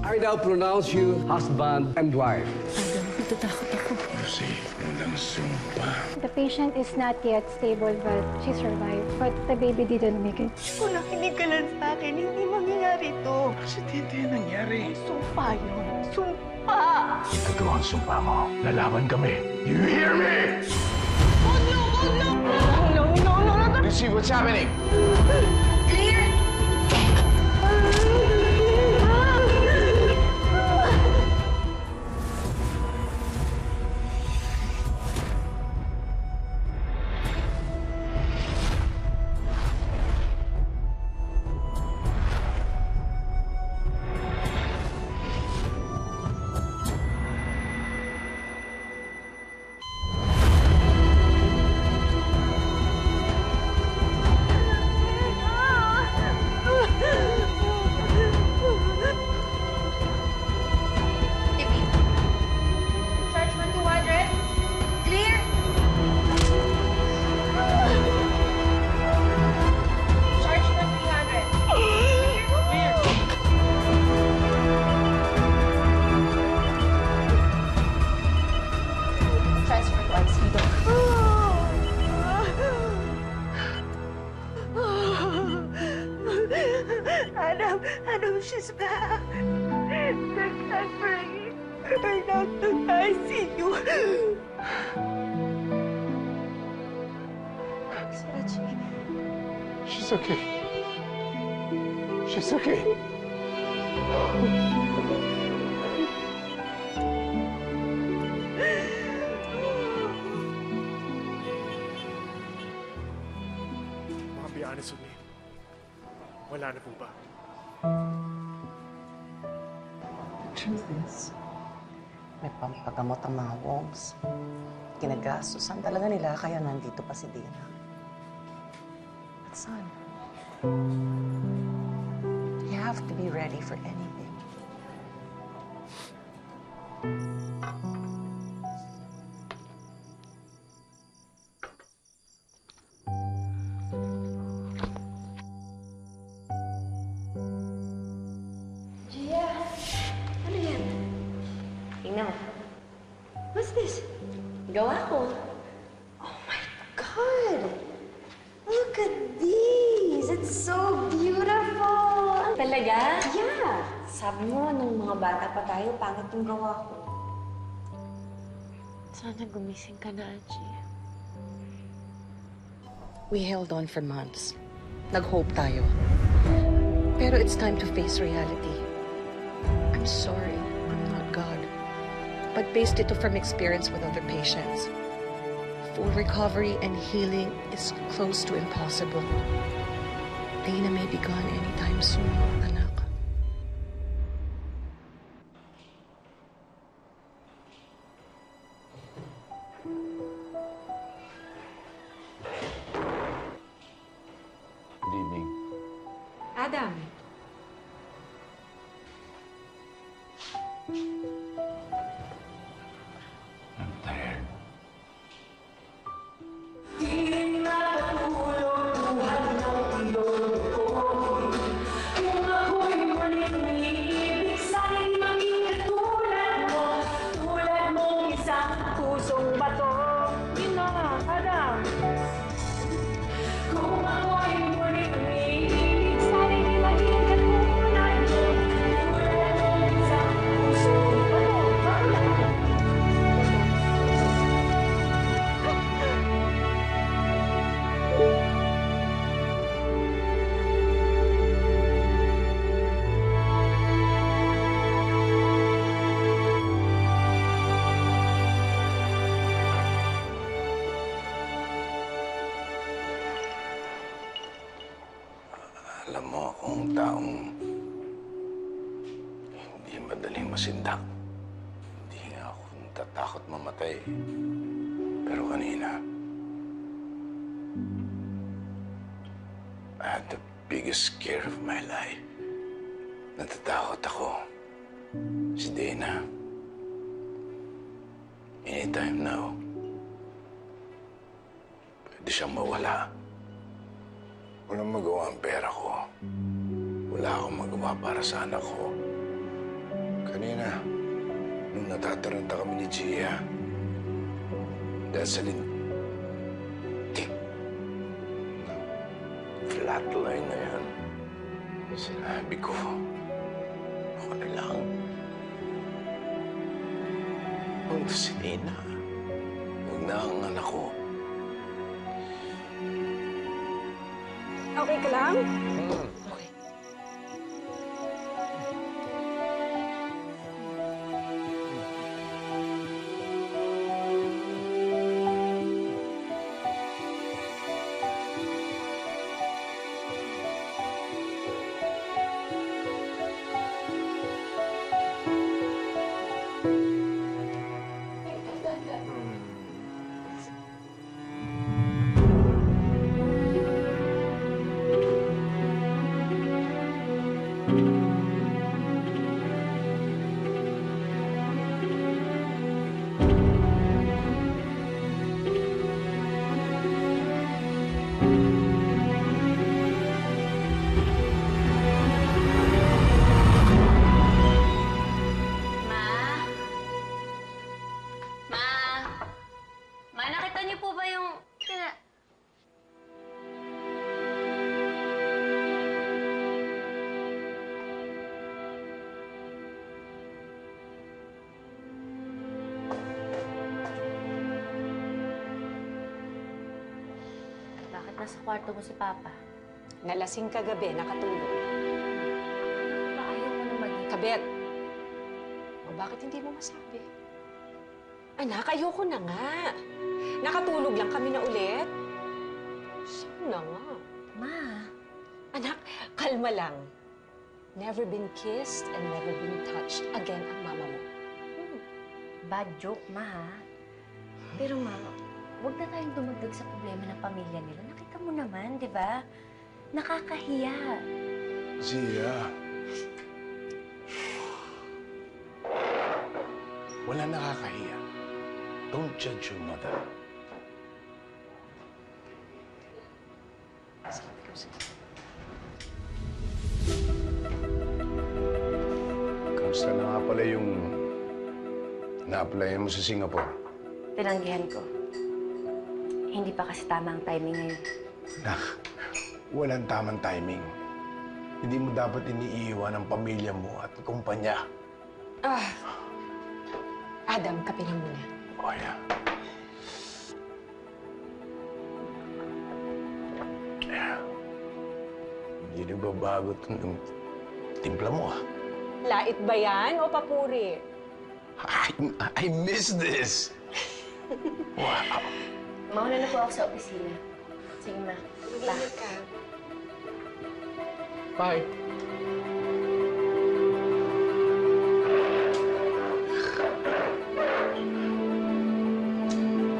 I now pronounce you husband and wife. Adam, natatakot ako. Lucy, walang sumpa. The patient is not yet stable, but she survived. But the baby didn't make it. Kung nakinig ka lang sa akin, hindi mangyayari to. Kasi hindi nangyari. Sumpa yun. Sumpa! Ito ang sumpa mo. Lalaban kami. You hear me? Oh no! Oh no! No! No! No! No! Lucy, what's happening? Clear! Adam, she's back. They're transferring her now to the ICU. She's okay. She's okay. I'll be honest with me. Wala na po ba? Truth is, may pampagamot ang mga Wongs. Ginagastosan talaga nila kaya nandito pa si Dina. But son, you have to be ready for anything. Tingnan mo. What's this? Gawa ko. Oh my God! Look at these! It's so beautiful! Talaga? Yeah! Sabi mo, nung mga bata pa tayo, pangit yung gawa ko. Sana gumising ka na, Angie. We held on for months. Nag-hope tayo. Pero it's time to face reality. I'm sorry. I'm not God. But based ito from experience with other patients. Full recovery and healing is close to impossible. Dana may be gone anytime soon, anak. Good evening. Adam. I'm tired. Alam mo, akong taong hindi madaling masindak. Hindi nga ako natatakot mamatay. Pero kanina, I had the biggest scare of my life. Natatakot ako. Si Dana. Anytime now, pwede siyang mawala. Walang magawa ang pera ko. Wala akong magawa para sa anak ko. Kanina, nung natataranta kami ni Gia, dahil sa lintik ng flatline na yan, sinabi ko, ako na lang. Huwag na si Nina. Huwag na ang anak ko. Okay ka lang? Okay. Ma, nakita niyo po ba yung... Bakit nasa kwarto mo si Papa? Nalasing kagabi, nakatulog. Ba, ayaw mo na maging... Kabet! O bakit hindi mo masabi? Anak, ayoko na nga. Nakatulog lang kami na ulit. Sana nga. Ma, Anak, kalma lang. Never been kissed and never been touched again ang mama mo. bad joke, Ma, ha? Pero Ma, huwag na tayong dumagdag sa problema ng pamilya nila. Nakita mo naman, di ba? Nakakahiya. Zia. Wala nakakahiya. Don't judge your mother. Kamusta na nga pala yung na-applyan mo sa Singapore? Tinanggihan ko. Hindi pa kasi tama ang timing ngayon. Nak, walang tamang timing. Hindi mo dapat iniiwan ang pamilya mo at kumpanya. Adam, kape na muna. O, yeah. Hindi nagbabago itong timpla mo, ah. Lait ba yan o papuri? I miss this. Wow. Mauna na po ako sa opisina. Sige, Ma. Mag-ingat ka. Bye.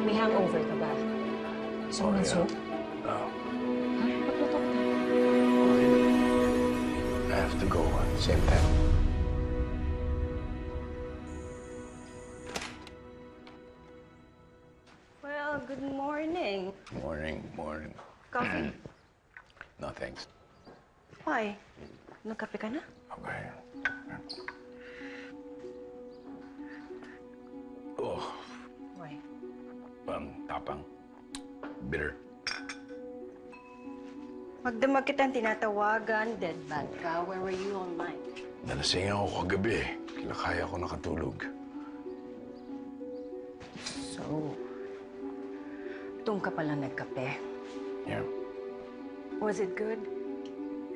May hangover ka ba? So, Oh, soup? Oh, Magluto ka. I have to go at the same time. Well, good morning. Morning, morning. Coffee? No, thanks. Why? Nagkape ka na? Okay. Oh, Why? tapang. Bitter. Magdamag kitang tinatawagan, dead bad ka. Where were you all night? Nalasing ako kagabi. Kaya ko nakatulog. So, doon ka pala nagkape. Yeah. Was it good?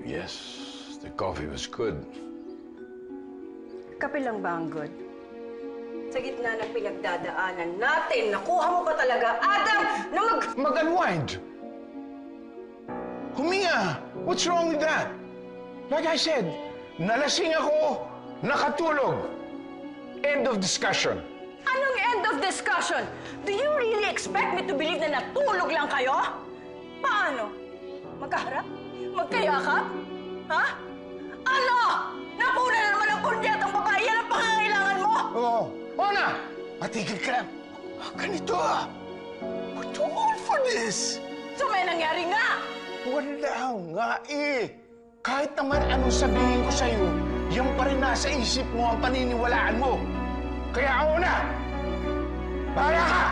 Yes, the coffee was good. Kape lang ba ang good? Sa gitna ng pinagdadaanan natin, nakuha mo pa talaga, Adam, na Mag-unwind! Huminga! What's wrong with that? Like I said, nalasing ako, nakatulog. End of discussion. Anong end of discussion? Do you really expect me to believe na natulog lang kayo? Paano? Magkaharap? Magkayakap? Ha? Ano? Napuna na naman ang kunyatang babae. Yan ang pangangailangan mo? Oo. Oo na! Matigil ka lang. Ganito ah. We're too old for this. So may nangyari nga. Wala nga eh. Kahit naman anong sabihin ko sa'yo, yan pa rin nasa isip mo ang paniniwalaan mo. Kaya ako na! Bahala ka!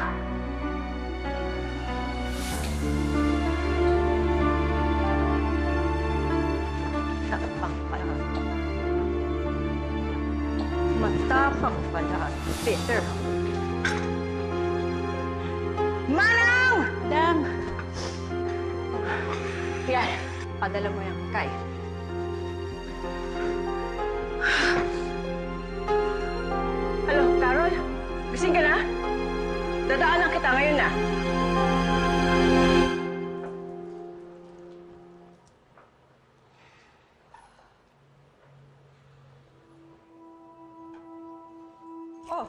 Matapang pala. Matapang pala. Peter. Manang! Dang! Yan. Padala mo yan kay. Hello, Carol? Gising ka na? Dadaanan kita ngayon na. Oh,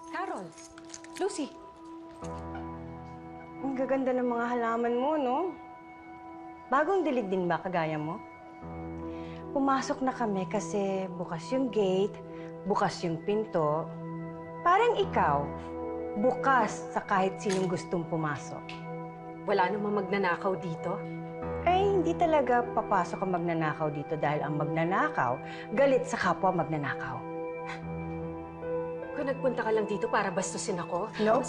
Carol, Lucy. Ang gaganda ng mga halaman mo, no? Bagong dilig din ba kagaya mo? Pumasok na kami kasi bukas yung gate, bukas yung pinto. Parang ikaw, bukas sa kahit sinong gustong pumasok. Wala namang magnanakaw dito. Eh, hindi talaga papasok ang magnanakaw dito dahil ang magnanakaw, galit sa kapwa magnanakaw. Kung nagpunta ka lang dito para bastusin ako? No?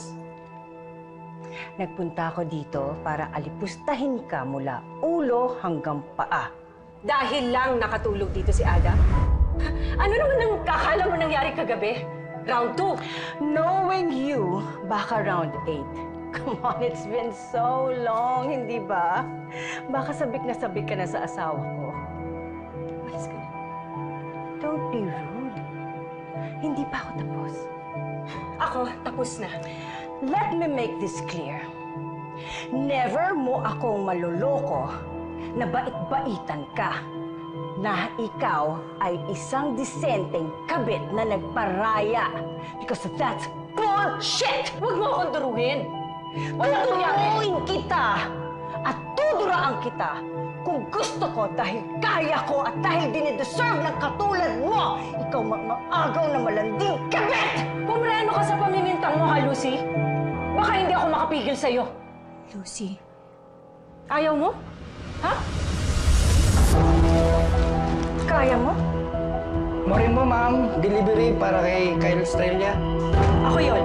Nagpunta ako dito para alipustahin ka mula ulo hanggang paa. Dahil lang nakatulog dito si Ada? Ano naman ang kakala mo nangyari kagabi? Round 2. Knowing you, baka round 8. Come on, it's been so long, hindi ba? Baka sabik ka na sa asawa ko. Umalis ka na. Don't be rude. Hindi pa ako tapos. Ako, tapos na. Let me make this clear. Never mo akong maloloko na bait-baitan ka na ikaw ay isang disenteng kabit na nagparaya. Because that's bullshit! Huwag mo akong duruhin! Walang turuin kita at tuduraan kita kung gusto ko dahil kaya ko at dahil dinideserve ng katulad mo. Ikaw mag-agaw na malanding kabit! Pumreno ka sa pamimintang mo, ha, Lucy? Baka hindi ako makapigil sa'yo. Lucy, Ayaw mo? Ha? Kaya mo? Morin mo, ma'am. Delivery para kay Kyle Estrella. Ako yun.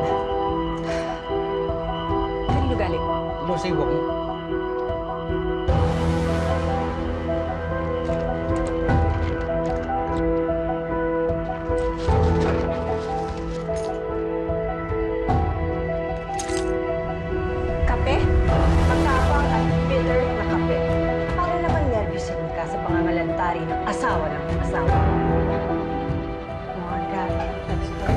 Kanino galing? Lucy, wag mo. Kape? Matapang at bitter na kape. Para naman nervyusin ka sa pangangalantari ng asawa ng asawa. Come on, Gab. Let's go.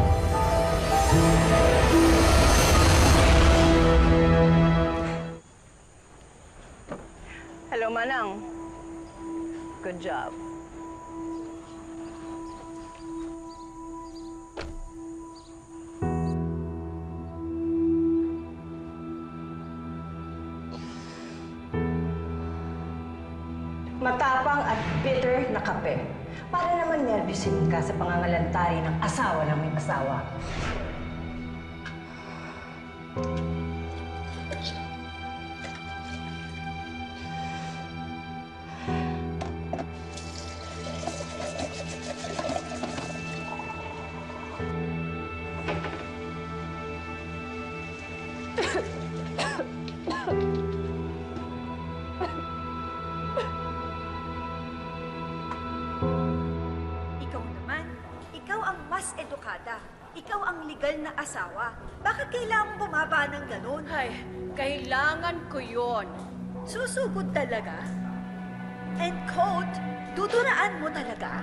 Hello, Manang. Good job. Matapang at bitter na kape. Para naman nervyusin ka sa pangangalantari ng asawa ng may asawa. Ikaw naman, ikaw ang mas edukada. Ikaw ang legal na asawa. Bakit kailangan bumaba ng ganun? Ay, kailangan ko yon. Susugod talaga? And quote, duduraan mo talaga?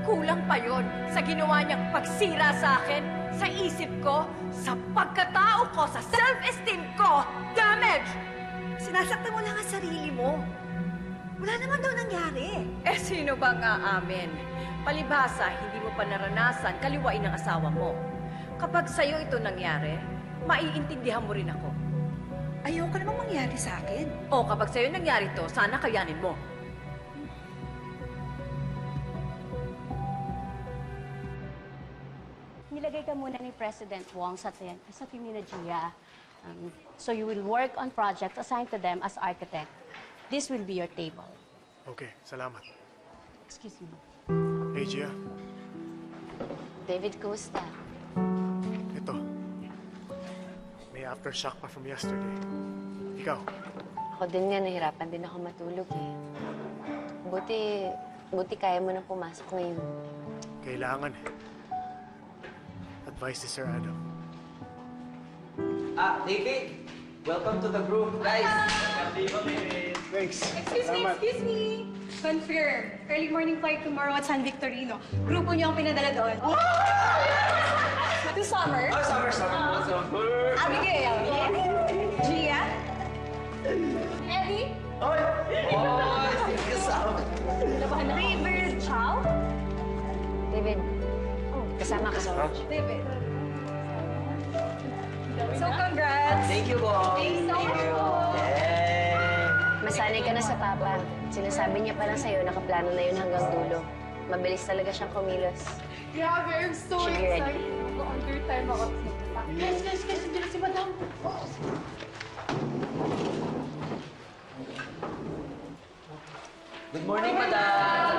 Kulang pa yon sa ginawa niyang pagsira sa akin, sa isip ko, sa pagkatao ko, sa self-esteem ko. Damage! Sinasaktan mo lang ang sarili mo. Wala naman daw nangyari. Eh, sino bang aamin? Palibhasa, hindi mo pa naranasan kaliwain ng asawa mo. Kapag sa'yo ito nangyari, maiintindihan mo rin ako. Ayoko namang mangyari sa akin. O kapag sa'yo nangyari to, sana kayanin mo. Nilagay ka muna ni President Wong sa team ni Gia. So you will work on projects assigned to them as architect. This will be your table. Okay, salamat. Excuse me. Hey, Gia. David, kumusta? Ito. May aftershock pa from yesterday. Ikaw? Ako din nga, nahirapan din ako matulog eh. Buti kaya mo nang pumasok ngayon. Kailangan eh. Advice ni Sir Adam. David! Welcome to the group, guys! Thanks. Excuse me. Confirm. Early morning flight tomorrow at San Victorino. Grupo niyo ang pinadala doon. To Summer. Summer! Abigail. Gia. Eddie. River Chow. David, kasama ka sa lunch. David. So congrats. Thank you, po. Thanks so much. Masanay ka na sa papa. Sinasabi niya pa lang sa'yo, nakaplano na yun hanggang dulo. Mabilis talaga siyang kumilos. Grabe, I'm so Should be ready. excited. Mag-under time ako. Guys, nandiyan na si Madam. Good morning, madam!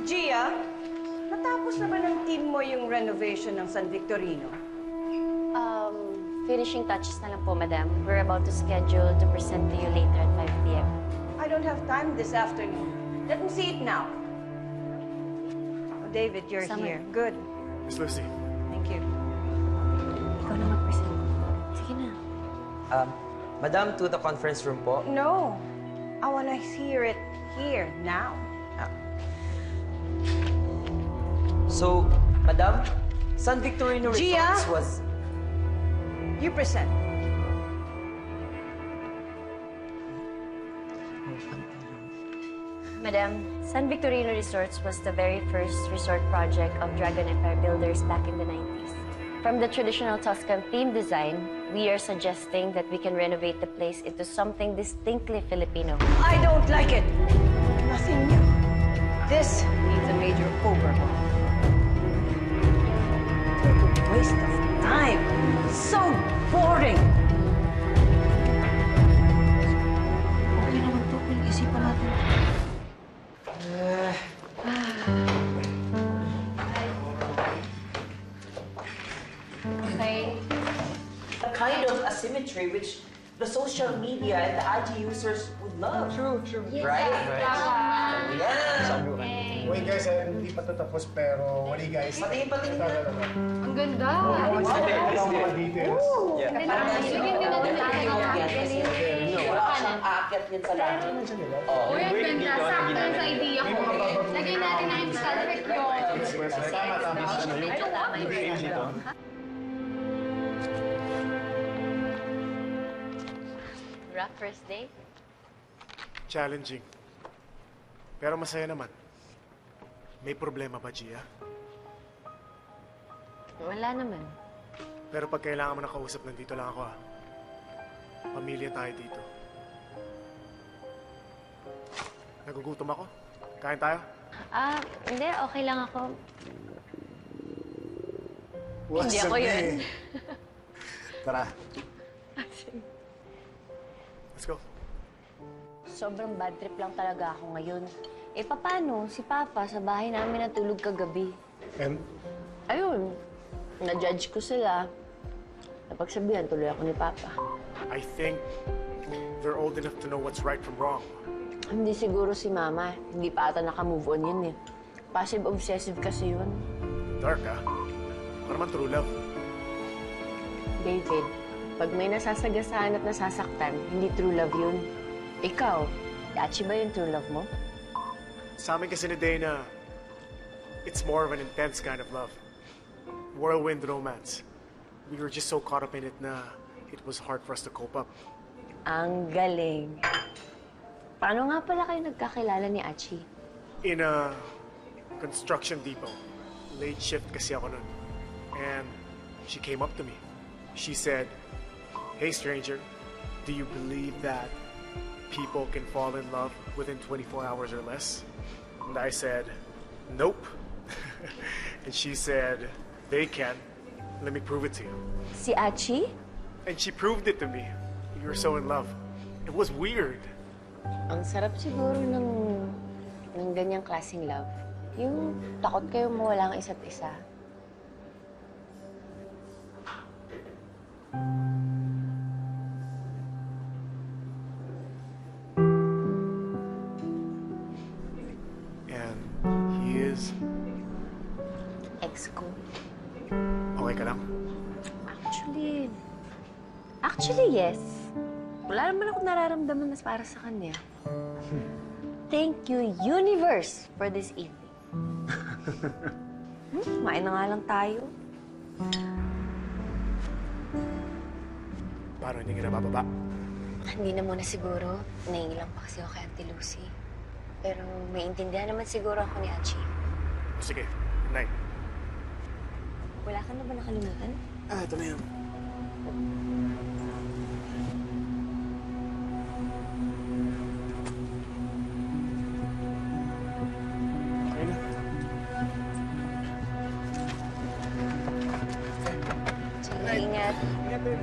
Gia, natapos na ba ng team mo yung renovation ng San Victorino? Finishing touches na lang po, madam. We're about to schedule to present to you later at 5 p.m. I don't have time this afternoon. Let me see it now. Oh, David, you're Summer. here. Good. Miss Lucy. Thank you. Ikaw na mag-present. Sige na. Madam, to the conference room po. No, I want to hear it here, now. So, Madam, San Victorino Gia? Resorts was... You present. Madam, San Victorino Resorts was the very first resort project of Dragon Empire Builders back in the 90s. From the traditional Tuscan theme design, we are suggesting that we can renovate the place into something distinctly Filipino. I don't like it. Nothing new. This needs a major overhaul. Total waste of time. So boring. Okay naman po, pinag-isipan natin. Okay. The kind of asymmetry which the social media and the IG users would love. True. Right? Yeah. Wait guys, hindi pa ito tapos pero wali guys. Patingin. Ang ganda. Ito ang mga details. Bigyan din natin ng Wala siyang aakyat yan sa langit. Uy, ang ganda. Sakto sa idea ko. Lagay natin ang selfie ko. Rough first day? Challenging. Pero masaya naman. May problema ba, Gia? Wala naman. Pero pag kailangan mo ng kausap, nandito lang ako, ha? Pamilya tayo dito. Nagugutom ako. Kain tayo? Hindi. Okay lang ako. Hindi What's ako up, yun. eh? Tara. Let's go. Sobrang bad trip lang talaga ako ngayon. Eh, paano? Si Papa, sa bahay namin natulog kagabi. And? Ayun, na-judge ko sila. Napagsabihan tuloy ako ni Papa. I think they're old enough to know what's right from wrong. Hindi siguro si Mama. Hindi pa ata naka-move on yun eh. Passive-obsessive kasi yun. Dark, ha? Para naman true love. David, pag may nasasagasaan at nasasaktan, hindi true love yun. Ikaw, Dachi ba yung true love mo? Sa amin kasi ni Dana, it's more of an intense kind of love. Whirlwind romance. We were just so caught up in it na it was hard for us to cope up. Ang galing. Paano nga pala kayo nagkakilala ni Achi? In a construction depot. Late shift kasi ako nun. And she came up to me. She said, "Hey stranger, do you believe that people can fall in love within 24 hours or less?" And I said, "Nope." And she said, "They can. Let me prove it to you." Si Achi? And she proved it to me. We were so in love. It was weird. Ang sarap siguro ng ganyang klaseng love. Yung takot kayong mawala ang isa't isa. And he is... Ex ko. Okay ka lang? Actually, yes. Wala naman ako nararamdaman mas para sa kanya. Thank you, universe, for this evening. Kumain na nga lang tayo. Paano hindi ka nabababa? Hindi na muna siguro. Nahingi lang pa kasi ako kay Auntie Lucy. Pero may intindihan naman siguro ako ni Archie. Sige, night. Wala ka na ba nakalimutan? Ito na yun. Okay na. Sige, ingat. Ingat din.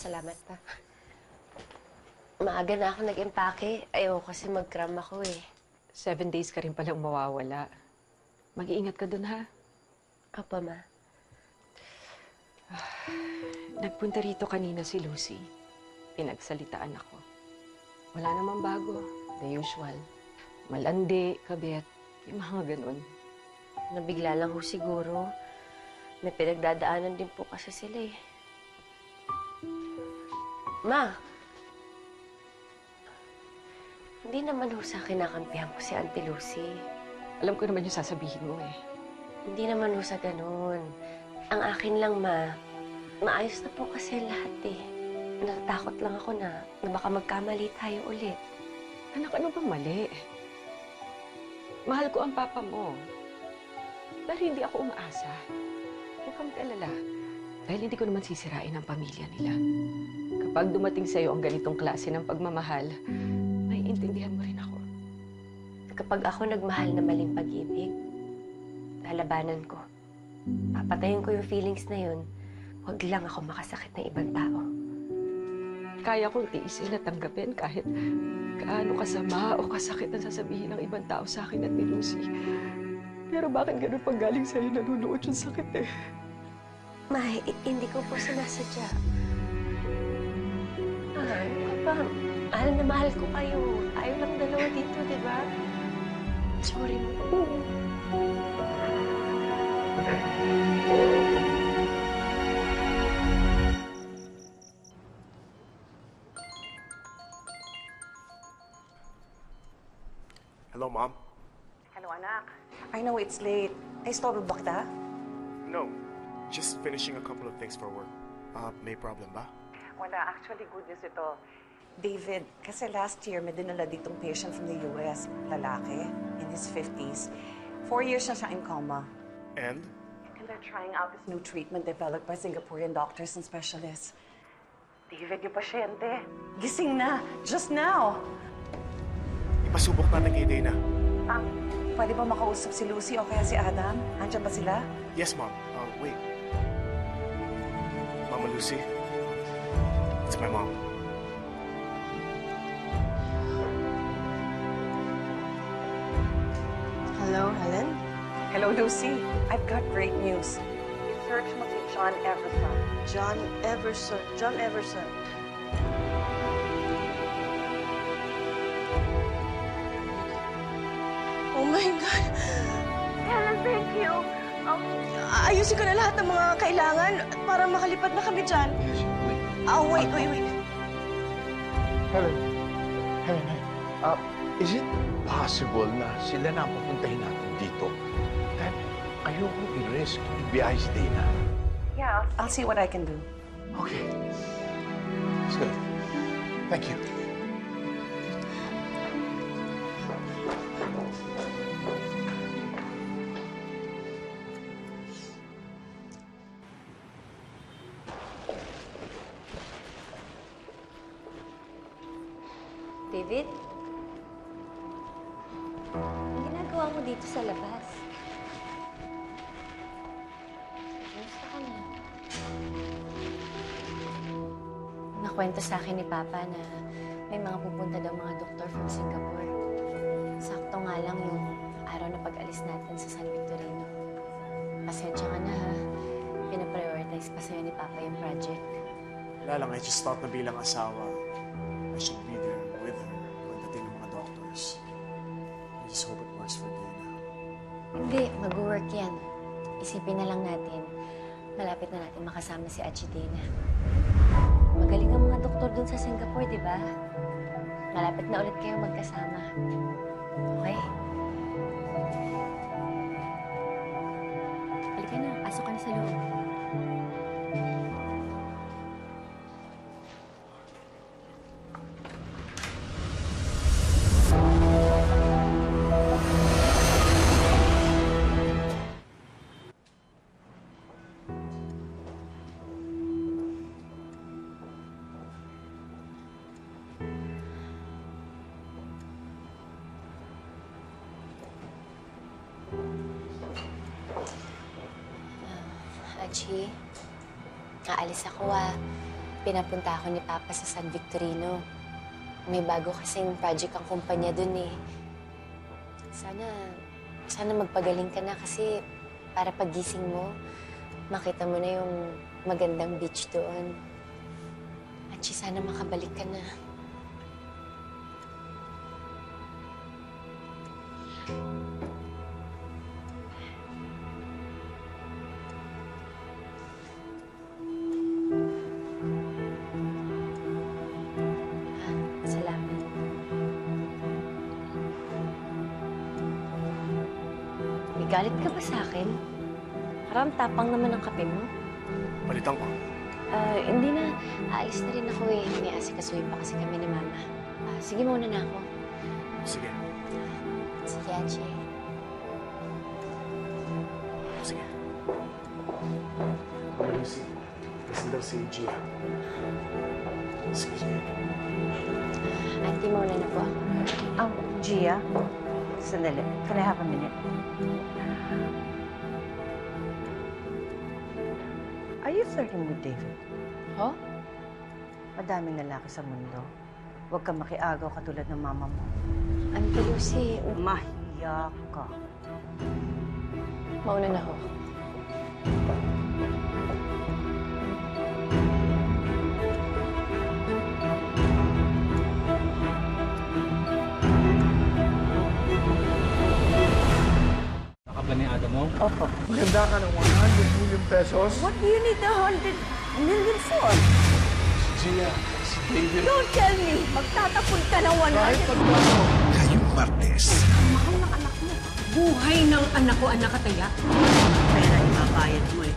Salamat pa. Maaga na ako nag-empake. Ayoko kasi mag-cram ako eh. 7 days ka rin palang mawawala. Mag-iingat ka dun, ha? Apa, Ma? Nagpunta rito kanina si Lucy. Pinagsalitaan ako. Wala namang bago. The usual. Malandi, kabit, yung mga ganun. Nabigla lang ho siguro. May pinagdadaanan din po kasi sila eh. Ma! Hindi naman ho sa kinakampihan ko si Auntie Lucy. Alam ko naman yung sasabihin mo eh. Hindi naman ho sa ganun. Ang akin lang, Ma, maayos na po kasi lahat eh. Natatakot lang ako na baka magkamali tayo ulit. Anak, ano bang mali? Mahal ko ang papa mo. Pero hindi ako umaasa. Huwag kang mag-alala. Dahil hindi ko naman sisirain ang pamilya nila. Kapag dumating sa'yo ang ganitong klase ng pagmamahal, may intindihan mo rin ako. Kapag ako nagmahal na maling pag-ibig, lalabanan ko. Papatayin ko yung feelings na yun. Huwag lang ako makasakit ng ibang tao. Kaya kong tiisin at tanggapin kahit gaano kasama o kasakit ang sasabihin ng ibang tao sa akin at ni Lucy. Pero bakit ganun pag galing sa'yo nanunuot yung sakit eh? Ma, hindi ko po sinasadya. Mahal na mahal ko kayo. Tayo lang dalawa dito, di ba? Sorry mo. Hello, Mom? Hello, anak. I know it's late. Naistorbo ba kita? No. Just finishing a couple of things for work. May problem ba? Wala. Actually, good news ito. David, kasi last year may dinala ditong patient from the US, lalaki, in his 50s. 4 years na siya in coma. And? And they're trying out this new treatment developed by Singaporean doctors and specialists. David, yung pasyente, gising na, just now. Ipasubok natin kay Dana. Pwede ba makausap si Lucy o kaya si Adam? Andiyan ba sila? Yes, Mom. Wait. Mama Lucy? It's my mom. Hello, Helen? Hello, Lucy. I've got great news. I-search mo si John Everson. John Everson. John Everson. Oh my God! Helen, thank you. Ayusin ko na lahat ng mga kailangan para makalipad na kami dyan. Yes, wait. Wait. Helen. Is it possible na sila na ang papuntahin natin dito? Dahil ayokong i-risk i-biyahe si Dana. Yeah, I'll see what I can do. Okay. Let's go. Thank you. David? ako dito sa labas. Kamusta ka na? Nakwento sa akin ni Papa na may mga pupunta daw mga doktor from Singapore. Sakto nga lang yung araw na pag-alis natin sa San Victorino. Pasensya ka na ha. Pinaprioritize pa sa'yo ni Papa yung project. Wala lang, I just thought na bilang asawa, I should be there with her pagdating ng mga doctors. I just hope it works for Dana. Hindi, mag-work yan. Isipin na lang natin, malapit na natin makasama si Achi Dana. Magaling ang mga doktor dun sa Singapore, di ba? Malapit na ulit kayo magkasama. Okay? Halika na, pasok ka na sa loob. Achi, aalis ako Pinapunta ako ni Papa sa San Victorino. May bago kasing project ang kumpanya dun eh. Sana magpagaling ka na kasi para pagising mo, makita mo na yung magandang beach doon. Achi, sana makabalik ka na. Salamat. May galit ka ba sa akin? Parang tapang naman ang kape mo. Palitan ko. Hindi na. Aalis na rin ako eh. May asikasuhin pa kasi kami ni Mama. Sige muna na ako. Sige. Sige, Achi. Sige. Lucy, kasi daw si Gia. Excuse me. Auntie, mauna na po ako. Gia? Sandali. Can I have a minute? Are you flirting with David? Huh? Madaming lalaki sa mundo. Huwag kang makiagaw katulad ng mama mo. Auntie Lucy, mahiya ka. Mauna na ako. Nakabaneado mo? Opo. Maganda ka ng 100 million pesos? What do you need 100 million for? Gia, si David. Don't tell me! Magtatapon ka ng 100 Kahit pagkano. Ngayong Martes. Mahal ng anak mo. Buhay ng anak ko, anak kataya. Pera ibabayad mo eh.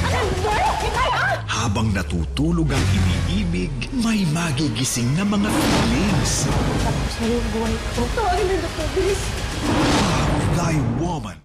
Alam mo? Habang natutulog ang iniibig, may magigising na mga feelings. Tapos na yung buhay ko. Tawagin na ako, bilis. Thy Woman.